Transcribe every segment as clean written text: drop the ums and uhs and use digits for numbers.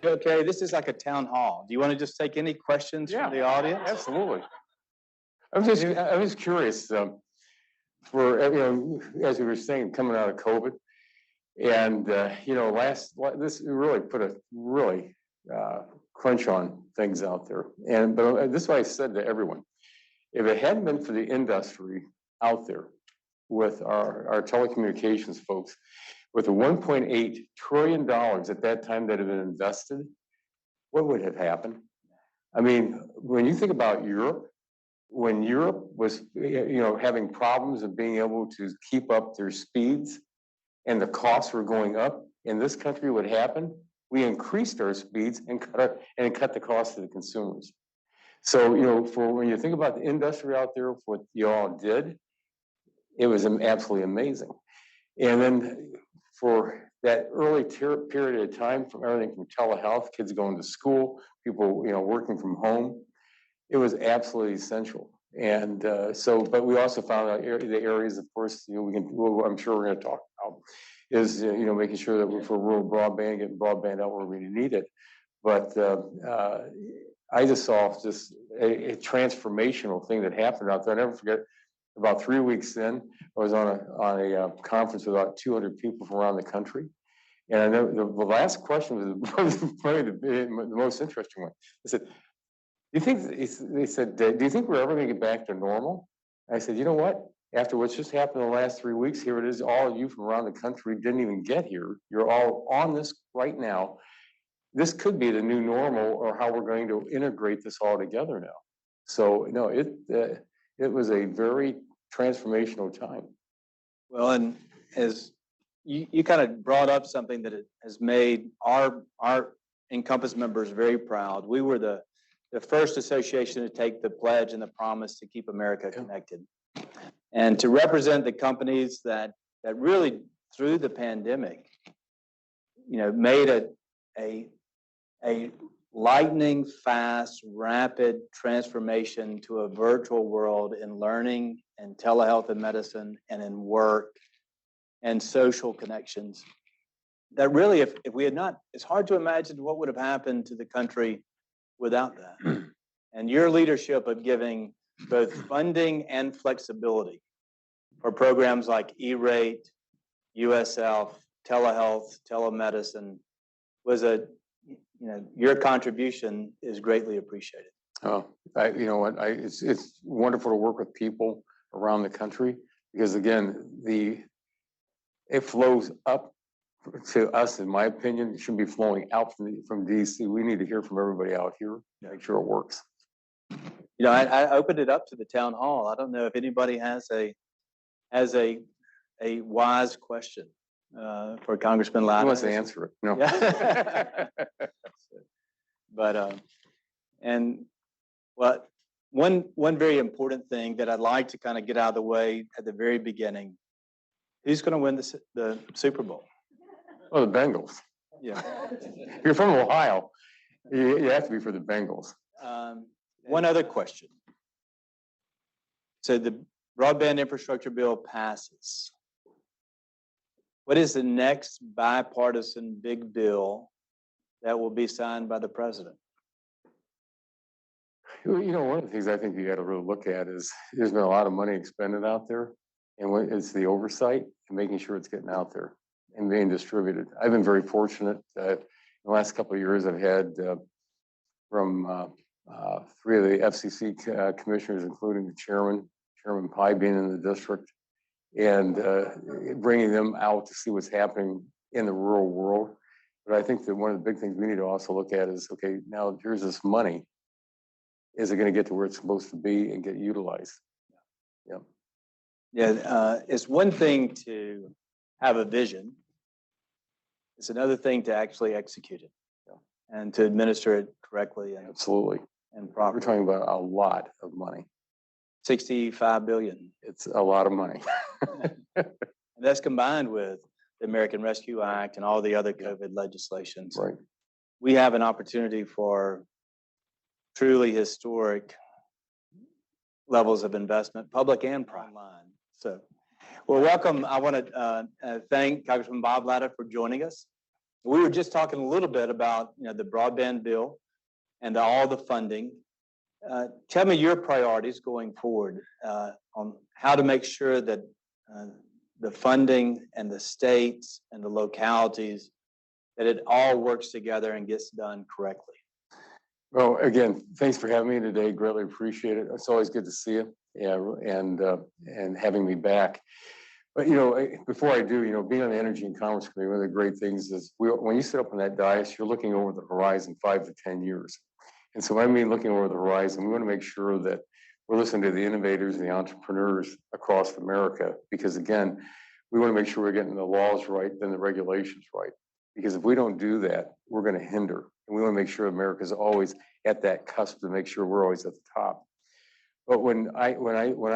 Okay, this is like a town hall. Do you want to just take any questions from the audience? Absolutely. I was curious, for, as we were saying, coming out of COVID, and, this really put a crunch on things out there. But this is what I said to everyone. If it hadn't been for the industry out there with our telecommunications folks, with the $1.8 trillion at that time that had been invested, what would have happened? I mean, when you think about Europe, when Europe was, having problems of being able to keep up their speeds and the costs were going up, in this country, what happened? We increased our speeds and cut the cost to the consumers. So, for when you think about the industry out there, what you all did, it was absolutely amazing. And then for that early period of time, from everything from telehealth, kids going to school, people, working from home, it was absolutely essential. And but we also found out the areas, of course, I'm sure we're going to talk about, is, making sure that for rural broadband, getting broadband out where we need it. But I just saw just a transformational thing that happened out there. I never forget, about 3 weeks in, I was on a conference with about 200 people from around the country. And I know the last question was probably the most interesting one. I said, they said, do you think we're ever going to get back to normal? I said, you know what? After what's just happened in the last 3 weeks, here it is, all of you from around the country didn't even get here. You're all on this right now. This could be the new normal, or how we're going to integrate this all together now. So, no, it was a very transformational time. Well, and as you kind of brought up something that has made our INCOMPAS members very proud. We were the first association to take the pledge and the promise to keep America connected, and to represent the companies that really, through the pandemic, made a lightning fast, rapid transformation to a virtual world in learning and telehealth and medicine and in work and social connections. That really, if we had not, it's hard to imagine what would have happened to the country without that. And your leadership of giving both funding and flexibility for programs like E-rate, USF, telehealth, telemedicine was your contribution is greatly appreciated. Oh, it's wonderful to work with people around the country, because again, it flows up to us, in my opinion. It should be flowing out from DC. We need to hear from everybody out here, make sure it works. I opened it up to the town hall. I don't know if anybody has a wise question for Congressman Latta. He wants to answer it. No. Yeah. But one very important thing that I'd like to kind of get out of the way at the very beginning: who's going to win the Super Bowl? Oh, the Bengals. Yeah. You're from Ohio. You have to be for the Bengals. One other question. So the broadband infrastructure bill passes. What is the next bipartisan big bill that will be signed by the president? One of the things I think you got to really look at is there's been a lot of money expended out there, and it's the oversight and making sure it's getting out there and being distributed. I've been very fortunate that in the last couple of years I've had from 3 of the FCC commissioners, including the Chairman Pye being in the district, and bringing them out to see what's happening in the rural world. But I think that one of the big things we need to also look at is, okay, now here's this money. Is it going to get to where it's supposed to be and get utilized? Yeah. Yeah, it's one thing to have a vision. It's another thing to actually execute it, and to administer it correctly. And, absolutely. And properly. We're talking about a lot of money. 65 billion. It's a lot of money. And that's combined with the American Rescue Act and all the other COVID legislations. Right. We have an opportunity for truly historic levels of investment, public and private. So, well, welcome. I want to thank Congressman Bob Latta for joining us. We were just talking a little bit about the broadband bill and all the funding. Tell me your priorities going forward on how to make sure that the funding and the states and the localities, that it all works together and gets done correctly. Well, again, thanks for having me today. Greatly appreciate it. It's always good to see you, and having me back. But before I do, being on the Energy and Commerce Committee, one of the great things is when you sit up on that dais, you're looking over the horizon 5 to 10 years. And so when I mean looking over the horizon, we want to make sure that we're listening to the innovators and the entrepreneurs across America, because again, we want to make sure we're getting the laws right, then the regulations right. Because if we don't do that, we're going to hinder. And we want to make sure America is always at that cusp to make sure we're always at the top. But when I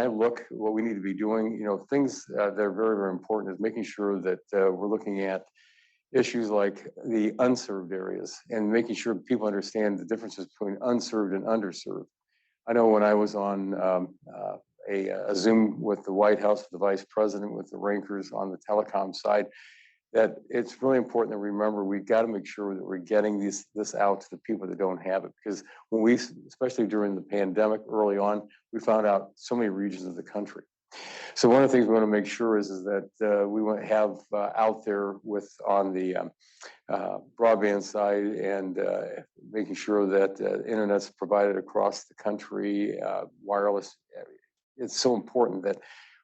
look at what we need to be doing, things that are very, very important is making sure that we're looking at issues like the unserved areas and making sure people understand the differences between unserved and underserved. I know when I was on a Zoom with the White House, with the Vice President, with the rankers on the telecom side, that it's really important to remember we got to make sure that we're getting this out to the people that don't have it. Because when we, especially during the pandemic early on, we found out so many regions of the country. So one of the things we want to make sure is that we want to have out there on the broadband side, and making sure that internet's provided across the country, wireless. It's so important that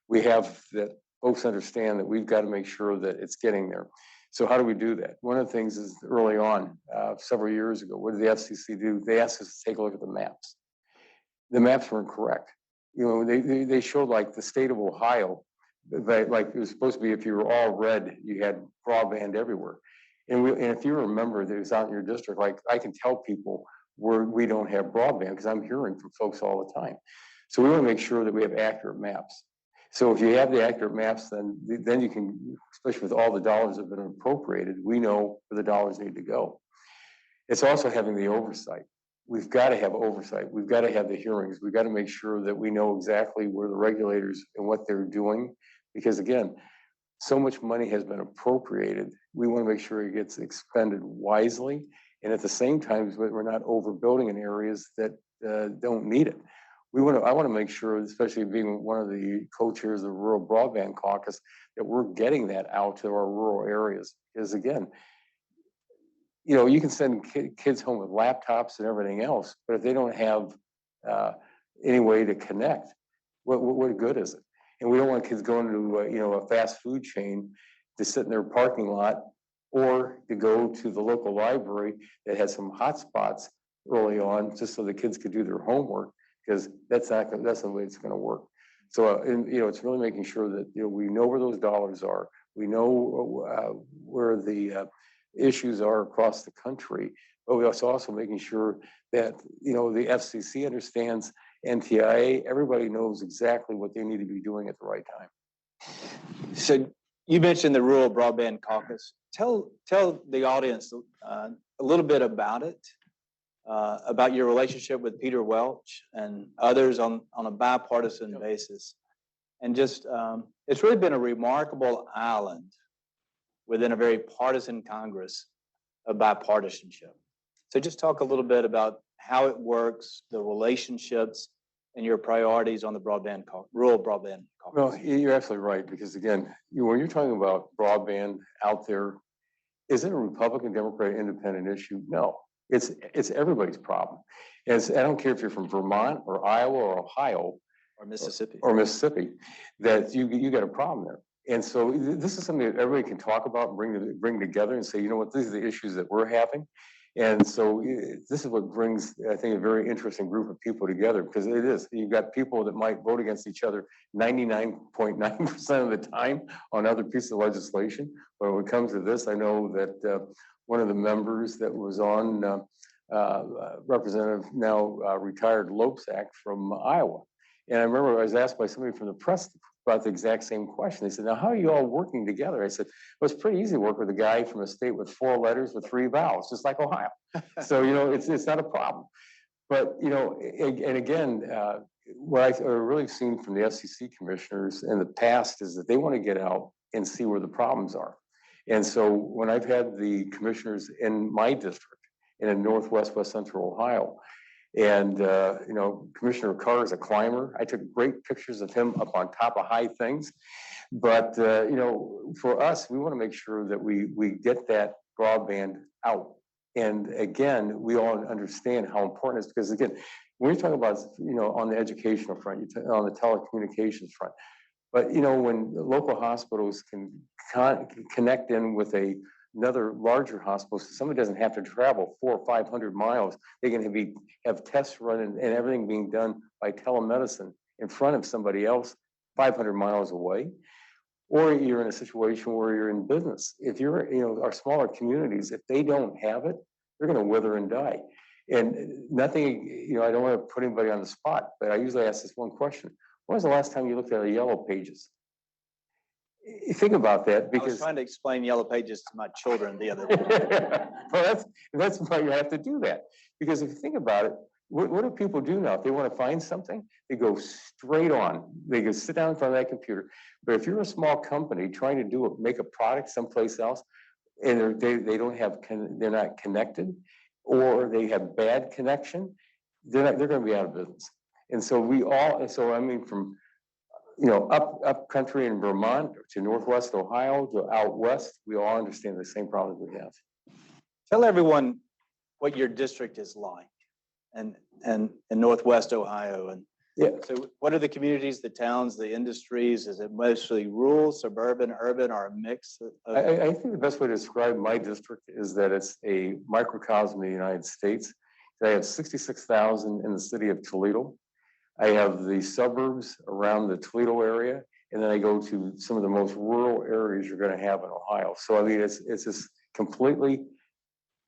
we have that. Folks understand that we've got to make sure that it's getting there. So how do we do that? One of the things is early on, several years ago, what did the FCC do? They asked us to take a look at the maps. The maps weren't correct. They showed like the state of Ohio, like it was supposed to be if you were all red, you had broadband everywhere. And if you remember that it was out in your district, like I can tell people where we don't have broadband because I'm hearing from folks all the time. So we want to make sure that we have accurate maps. So if you have the accurate maps, then you can, especially with all the dollars that have been appropriated, we know where the dollars need to go. It's also having the oversight. We've got to have oversight. We've got to have the hearings. We've got to make sure that we know exactly where the regulators and what they're doing. Because again, so much money has been appropriated. We want to make sure it gets expended wisely. And at the same time, we're not overbuilding in areas that don't need it. I want to make sure, especially being one of the co-chairs of the Rural Broadband Caucus, that we're getting that out to our rural areas. Because again, you can send kids home with laptops and everything else, but if they don't have any way to connect, what good is it? And we don't want kids going to a fast food chain to sit in their parking lot, or to go to the local library that has some hotspots early on, just so the kids could do their homework. Because that's the way it's going to work. So, it's really making sure that we know where those dollars are. We know where the issues are across the country. But we also making sure that the FCC understands, NTIA. Everybody knows exactly what they need to be doing at the right time. So you mentioned the Rural Broadband Caucus. Tell the audience a little bit about it. About your relationship with Peter Welch and others on a bipartisan basis. And just, it's really been a remarkable island within a very partisan Congress of bipartisanship. So just talk a little bit about how it works, the relationships, and your priorities on the Rural Broadband Caucus. Well, you're absolutely right, because again, when you're talking about broadband out there, is it a Republican, Democrat, Independent issue? No. It's everybody's problem. I don't care if you're from Vermont or Iowa or Ohio or Mississippi, that you got a problem there. And so this is something that everybody can talk about and bring together and say, you know what, these are the issues that we're having. And so this is what brings, I think, a very interesting group of people together, because it is. You've got people that might vote against each other 99.9% of the time on other pieces of legislation. But when it comes to this, I know that one of the members that was on, Representative now retired Lopesack from Iowa. And I remember I was asked by somebody from the press about the exact same question. They said, now, how are you all working together? I said, well, it's pretty easy to work with a guy from a state with 4 letters with 3 vowels, just like Ohio. So, it's not a problem. But, and again, what I've really seen from the FCC commissioners in the past is that they want to get out and see where the problems are. And so when I've had the commissioners in my district, in Northwest, West Central Ohio, and Commissioner Carr is a climber. I took great pictures of him up on top of high things. But for us, we want to make sure that we get that broadband out. And again, we all understand how important it is, because again, when you're talking about on the educational front, on the telecommunications front, but when local hospitals can connect in with another larger hospital, so somebody doesn't have to travel 400 or 500 miles. They can have tests run and everything being done by telemedicine in front of somebody else 500 miles away. Or you're in a situation where you're in business. If you're, our smaller communities, if they don't have it, they're going to wither and die. And nothing, I don't want to put anybody on the spot, but I usually ask this one question: when was the last time you looked at the Yellow Pages? Think about that, because I was trying to explain Yellow Pages to my children the other day. Well, that's why you have to do that, because if you think about it, what do people do now? If they want to find something, they go straight on. They can sit down in front of that computer. But if you're a small company trying to make a product someplace else, and they're not connected, or they have bad connection, they're going to be out of business. And so from up country in Vermont to Northwest Ohio to out west, we all understand the same problems we have. Tell everyone what your district is like, and in Northwest Ohio. And yeah, so what are the communities, the towns, the industries? Is it mostly rural, suburban, urban, or a mix? I think the best way to describe my district is that it's a microcosm of the United States. I have 66,000 in the city of Toledo. I have the suburbs around the Toledo area, and then I go to some of the most rural areas you're going to have in Ohio. So I mean, it's just completely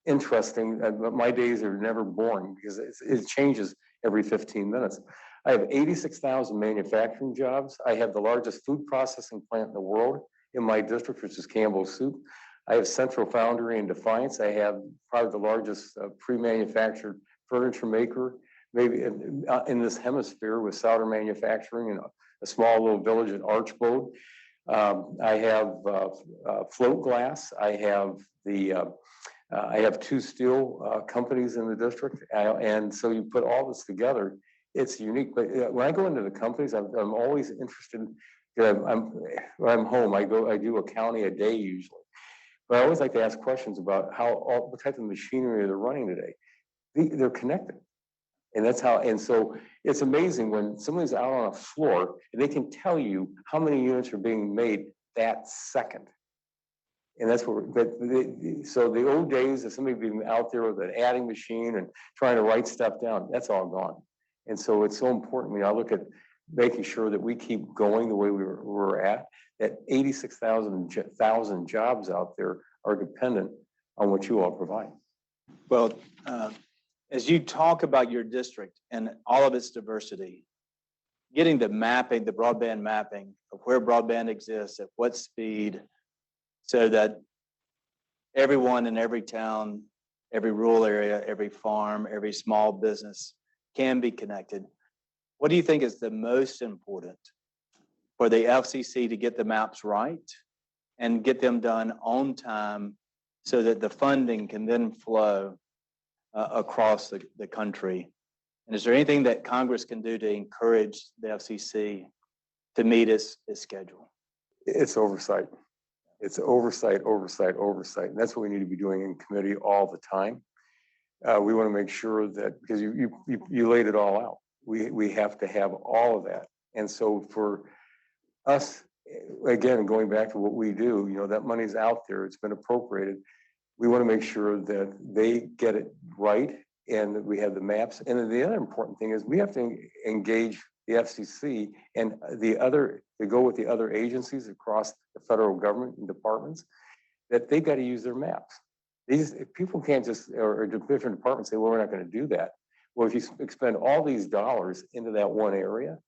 interesting. But my days are never boring, because it changes every 15 minutes. I have 86,000 manufacturing jobs. I have the largest food processing plant in the world in my district, which is Campbell's Soup. I have Central Foundry in Defiance. I have probably the largest pre-manufactured furniture maker maybe in this hemisphere, with Souder Manufacturing in a small little village in Archbode. I have float glass. I have two steel companies in the district, and so you put all this together, it's unique. But when I go into the companies, I'm always interested. When I'm home, I do a county a day usually, but I always like to ask questions about what type of machinery they're running today. They're connected. And so it's amazing when somebody's out on a floor and they can tell you how many units are being made that second. And that's what, so the old days of somebody being out there with an adding machine and trying to write stuff down, that's all gone. And so it's so important when I look at making sure that we keep going the way we're at, that 86,000 jobs out there are dependent on what you all provide. Well, as you talk about your district and all of its diversity, getting the mapping, the broadband mapping of where broadband exists, at what speed, so that everyone in every town, every rural area, every farm, every small business can be connected. What do you think is the most important for the FCC to get the maps right and get them done on time, so that the funding can then flow across the country? And is there anything that Congress can do to encourage the FCC to meet its schedule? It's oversight. It's oversight. And that's what we need to be doing in committee all the time. We want to make sure that, because you laid it all out, we have to have all of that. And so for us, again, going back to what we do, that money's out there, it's been appropriated. We want to make sure that they get it right and that we have the maps. And then the other important thing is we have to engage the FCC and to go with the other agencies across the federal government and departments, that they've got to use their maps. These people can't just, or different departments say, well, we're not going to do that. Well, if you expend all these dollars into that one area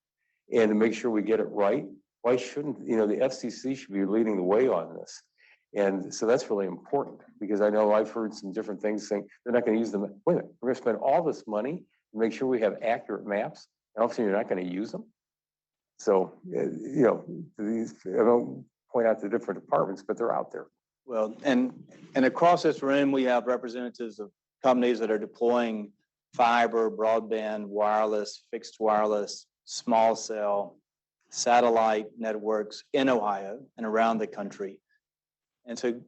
and to make sure we get it right, why shouldn't, the FCC should be leading the way on this? And so that's really important, because I know I've heard some different things saying they're not going to use them. Wait a minute, we're going to spend all this money to make sure we have accurate maps, and all of a sudden you're not going to use them. So, I don't point out the different departments, but they're out there. Well, and across this room, we have representatives of companies that are deploying fiber, broadband, wireless, fixed wireless, small cell, satellite networks in Ohio and around the country. And so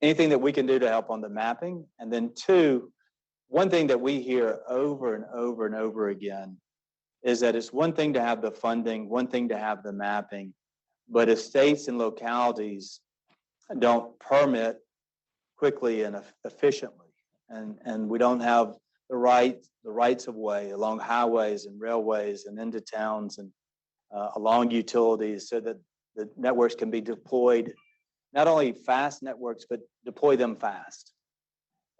anything that we can do to help on the mapping. And then two, one thing that we hear over and over and over again is that it's one thing to have the funding, one thing to have the mapping, but if states and localities don't permit quickly and efficiently, and we don't have the rights of way along highways and railways and into towns and along utilities so that the networks can be deployed, not only fast networks, but deploy them fast.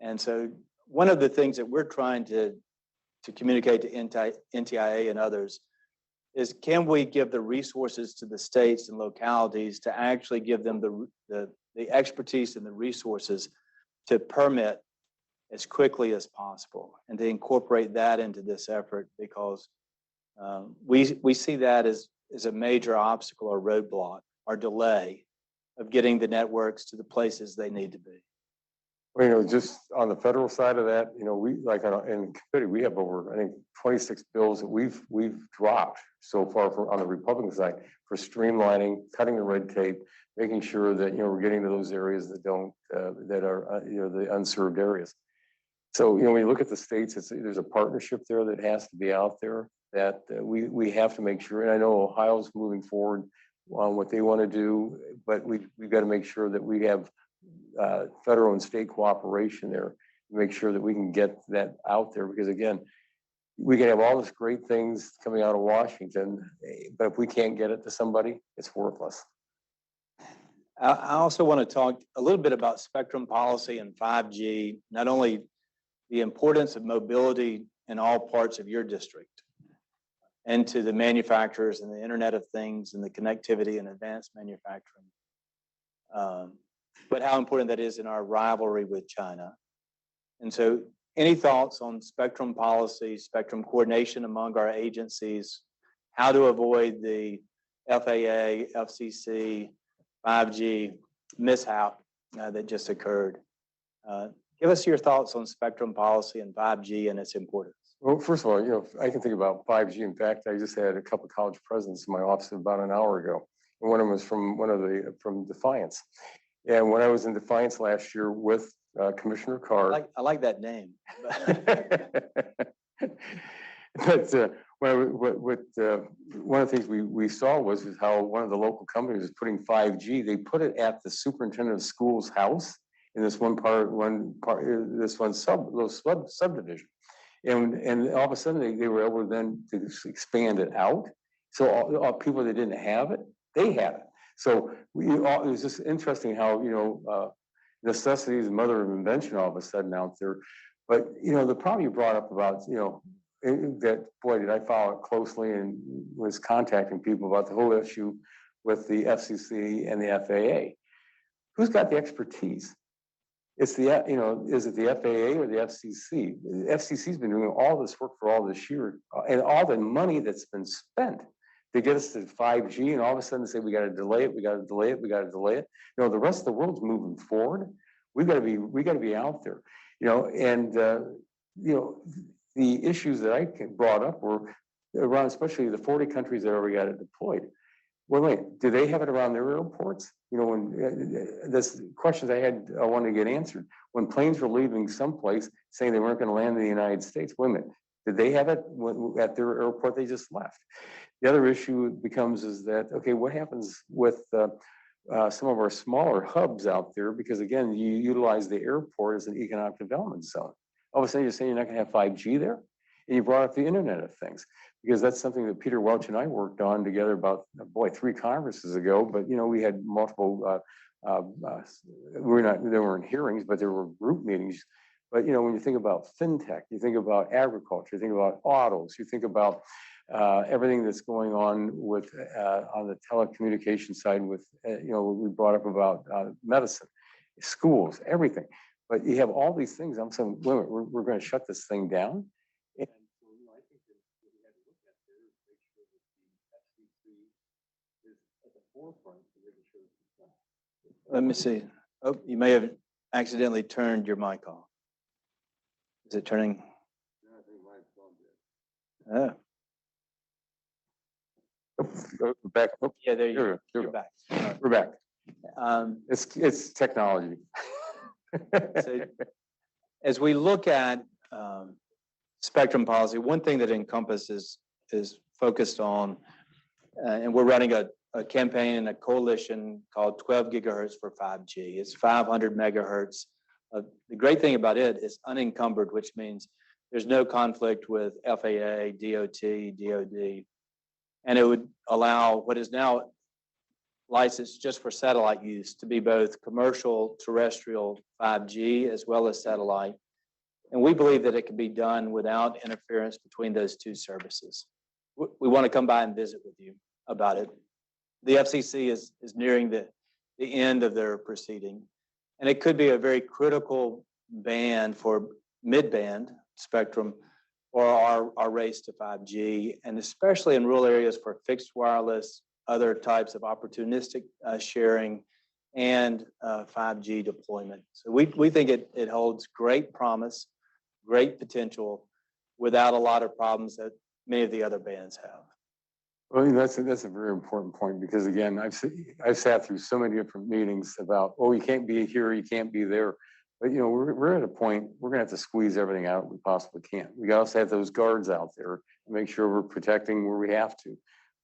And so one of the things that we're trying to communicate to NTIA and others is, can we give the resources to the states and localities to actually give them the expertise and the resources to permit as quickly as possible and to incorporate that into this effort, because we see that as a major obstacle or roadblock or delay of getting the networks to the places they need to be. Well, you know, just on the federal side of that, you know, we like in committee, we have over, I think, 26 bills that we've dropped so far on the Republican side for streamlining, cutting the red tape, making sure that, you know, we're getting to those areas that don't, that are, you know, the unserved areas. So, you know, when you look at the states, there's a partnership there that has to be out there that we have to make sure. And I know Ohio's moving forward on what they want to do, but we've got to make sure that we have federal and state cooperation there to make sure that we can get that out there. Because again, we can have all these great things coming out of Washington, but if we can't get it to somebody, it's worthless. I also want to talk a little bit about spectrum policy and 5G, not only the importance of mobility in all parts of your district and to the manufacturers and the Internet of Things and the connectivity and advanced manufacturing, but how important that is in our rivalry with China. And so any thoughts on spectrum policy, spectrum coordination among our agencies, how to avoid the FAA, FCC, 5G mishap that just occurred? Give us your thoughts on spectrum policy and 5G and its importance. Well, first of all, you know, I can think about 5G. In fact, I just had a couple of college presidents in my office about an hour ago. And one of them was from Defiance. And when I was in Defiance last year with Commissioner Carr. I like that name. But one of the things we saw was how one of the local companies was putting 5G. They put it at the superintendent of schools' house in this subdivision. And all of a sudden they were able then to expand it out. So all people that didn't have it, they had it. So it was just interesting how, you know, necessity is the mother of invention all of a sudden out there. But, you know, the problem you brought up about, you know, that, boy, did I follow it closely and was contacting people about the whole issue with the FCC and the FAA. Who's got the expertise? It's the, you know, is it the FAA or the FCC? The FCC's been doing all this work for all this year, and all the money that's been spent to get us to 5G, and all of a sudden say, we got to delay it, we got to delay it, we got to delay it. You know, the rest of the world's moving forward. We got to be out there, you know, and, you know, the issues that I brought up were around, especially the 40 countries that already got it deployed. Well, wait, do they have it around their airports? You know, when this questions I wanted to get answered. When planes were leaving someplace saying they weren't going to land in the United States, wait a minute, did they have it at their airport they just left? The other issue becomes is that, okay, what happens with some of our smaller hubs out there? Because again, you utilize the airport as an economic development zone. All of a sudden you're saying you're not going to have 5G there? And you brought up the Internet of Things, because that's something that Peter Welch and I worked on together about, boy, 3 Congresses ago. But, you know, we had multiple, there weren't hearings, but there were group meetings. But, you know, when you think about fintech, you think about agriculture, you think about autos, you think about everything that's going on with on the telecommunication side with, you know, we brought up about medicine, schools, everything. But you have all these things. I'm saying, wait, we're going to shut this thing down. And so, you know, I think that what we have to look at there is make sure that the FCC is at the forefront of making sure it's done. Let me see. Oh, you may have accidentally turned your mic off. Is it turning? Oh, Go back. Oh, yeah, there you here go. we go. You're back. All right. We're back. Um, It's technology. So as we look at spectrum policy, one thing that Encompass is focused on, and we're running a campaign and a coalition called 12 gigahertz for 5G. It's 500 megahertz. The great thing about it is unencumbered, which means there's no conflict with FAA, DOT, DOD, and it would allow what is now licensed just for satellite use to be both commercial terrestrial 5G as well as satellite. And we believe that it can be done without interference between those two services. We want to come by and visit with you about it. The FCC is nearing the end of their proceeding, and it could be a very critical band for mid-band spectrum or our race to 5G, and especially in rural areas for fixed wireless, other types of opportunistic sharing, and 5G deployment. So we think it holds great promise, great potential, without a lot of problems that many of the other bands have. Well, that's a very important point, because again, I've sat through so many different meetings about, oh, you can't be here, you can't be there. But you know, we're at a point we're gonna have to squeeze everything out we possibly can. We also have those guards out there to make sure we're protecting where we have to.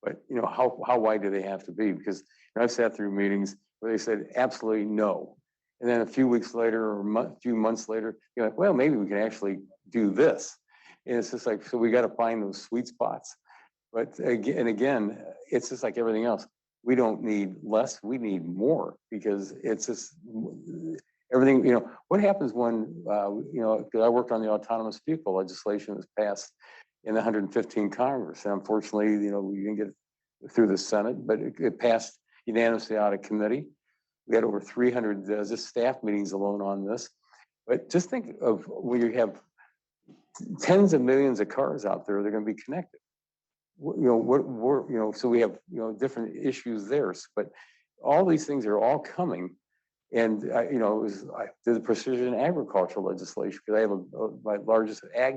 But you know, how wide do they have to be? Because I've sat through meetings where they said absolutely no, and then a few weeks later or a few months later, you're like, well, maybe we can actually do this. And it's just like, so we got to find those sweet spots. But again, it's just like everything else. We don't need less, we need more, because it's just everything, you know, what happens when, you know, because I worked on the autonomous vehicle legislation that was passed in the 115 Congress. And unfortunately, you know, we didn't get through the Senate, but it passed unanimously out of committee. We had over 300 just staff meetings alone on this. But just think of when you have tens of millions of cars out there, they're going to be connected. You know, you know, so we have, you know, different issues there. But all these things are all coming. And, you know, I did the precision agricultural legislation because I have my largest ag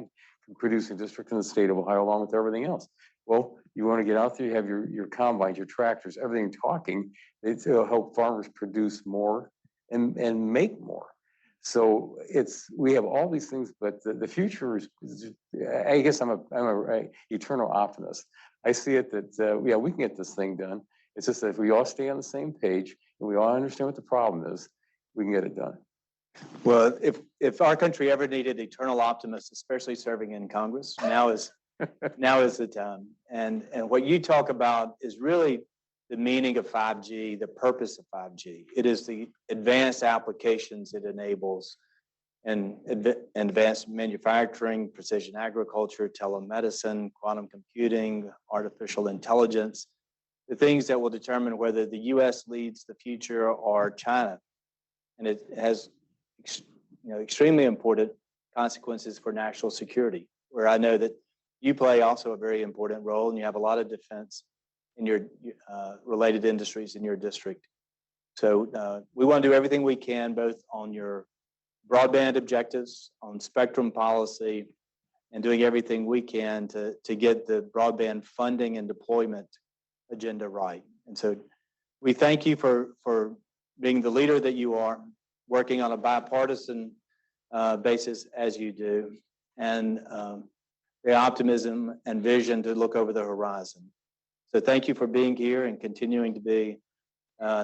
producing district in the state of Ohio, along with everything else. Well, you want to get out there, you have your combines, your tractors, everything talking. It'll help farmers produce more and make more. So we have all these things, but the future is, I guess I'm a eternal optimist. I see it that, yeah, we can get this thing done. It's just that if we all stay on the same page and we all understand what the problem is, we can get it done. Well, if our country ever needed eternal optimists, especially serving in Congress, now is the time. And what you talk about is really the meaning of 5G, the purpose of 5G. It is the advanced applications it enables, and advanced manufacturing, precision agriculture, telemedicine, quantum computing, artificial intelligence, the things that will determine whether the U.S. leads the future or China. And it has, you know, extremely important consequences for national security, where I know that you play also a very important role, and you have a lot of defense in your related industries in your district. So we want to do everything we can, both on your broadband objectives, on spectrum policy, and doing everything we can to get the broadband funding and deployment agenda right. And so we thank you for being the leader that you are, working on a bipartisan basis as you do, and the optimism and vision to look over the horizon. So thank you for being here and continuing to be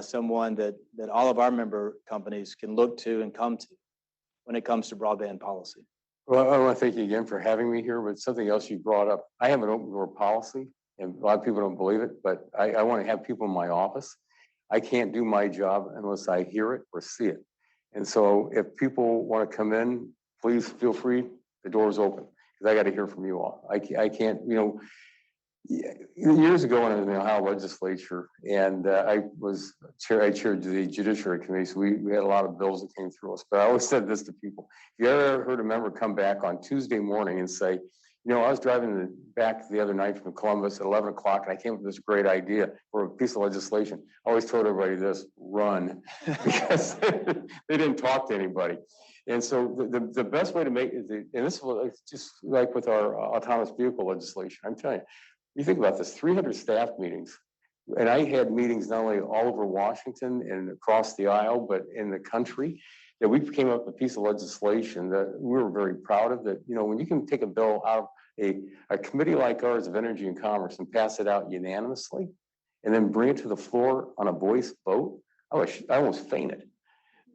someone that all of our member companies can look to and come to when it comes to broadband policy. Well, I want to thank you again for having me here, but something else you brought up. I have an open door policy, and a lot of people don't believe it, but I want to have people in my office. I can't do my job unless I hear it or see it. And so if people want to come in, please feel free. The door is open, because I got to hear from you all. I can't, you know, years ago when I was in the Ohio legislature, and I chaired the Judiciary Committee, so we had a lot of bills that came through us. But I always said this to people: if you ever heard a member come back on Tuesday morning and say, You know, I was driving back the other night from Columbus at 11 o'clock, and I came up with this great idea for a piece of legislation. I always told everybody this: run, because they didn't talk to anybody. And so the best way to make it, and this was just like with our autonomous vehicle legislation, I'm telling you, you think about this: 300 staff meetings. And I had meetings not only all over Washington and across the aisle, but in the country, that we came up with a piece of legislation that we were very proud of. That, you know, when you can take a bill out of a committee like ours of Energy and Commerce and pass it out unanimously, and then bring it to the floor on a voice vote, I almost fainted.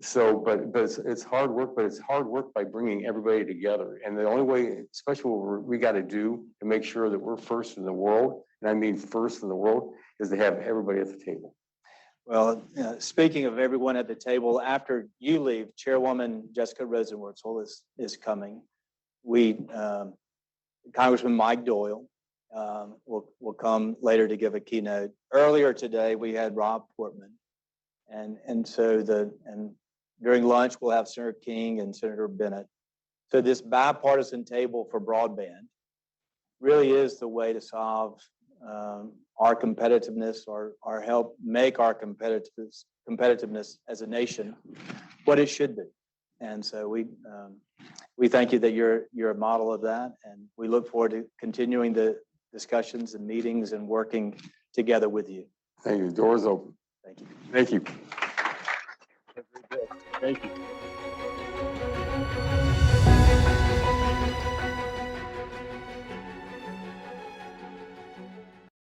So, but it's hard work, but it's hard work by bringing everybody together. And the only way, especially what we got to do to make sure that we're first in the world, and I mean first in the world, is to have everybody at the table. Well, speaking of everyone at the table, after you leave, Chairwoman Jessica Rosenworcel is coming. Congressman Mike Doyle will come later to give a keynote. Earlier today, we had Rob Portman, and during lunch we'll have Senator King and Senator Bennett. So this bipartisan table for broadband really is the way to solve our competitiveness, or help make our competitiveness as a nation what it should be. And so we thank you that you're a model of that, and we look forward to continuing the discussions and meetings and working together with you. Thank you. The door is open. Thank you. Thank you. Thank you.